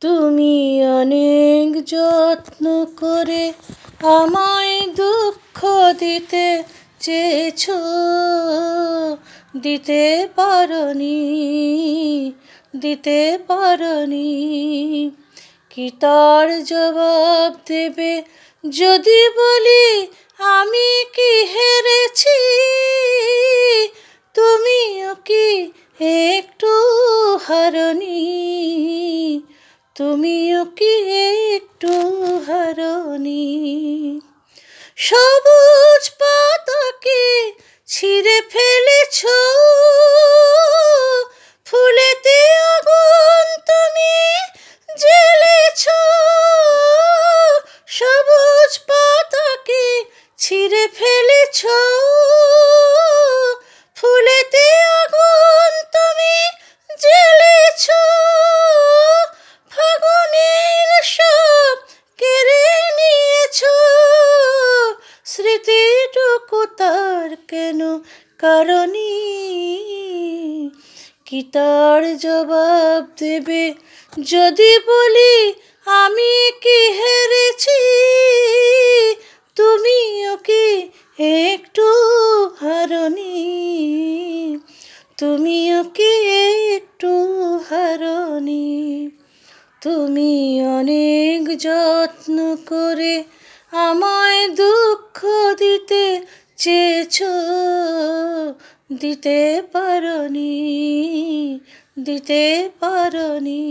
তুমি অনেক যত্ন করে আমায় দুঃখ দিতে চেয়েছো, দিতে পারোনি, দিতে পারোনি। কি তার জবাব দেবে যদি বলি আমি কি হেরেছি? তুমিও কি একটু হারোনি? তুমিও কি একটু হারোনি? সবুজ পাতাকে ছিঁড়ে ফেলেছো, ফুলেতে আগুন তুমি জ্বেলেছো। সবুজ পাতাকে ছিঁড়ে ফেলেছো, ফুলেতে আগুন তুমি জ্বেলেছো। ফাগুনের সব কেড়ে নিয়েছো, স্মৃতিটুকু তার কেন কারণী? কি তার জবাব দেবে যদি বলি আমি কি হেরেছি? তুমিও কি একটু হারোনি? তুমিও কি একটু হারোনি? তুমি অনেক যত্ন করে আমায় দুঃখ দিতে চেয়েছো, দিতে পারোনি, দিতে পারোনি।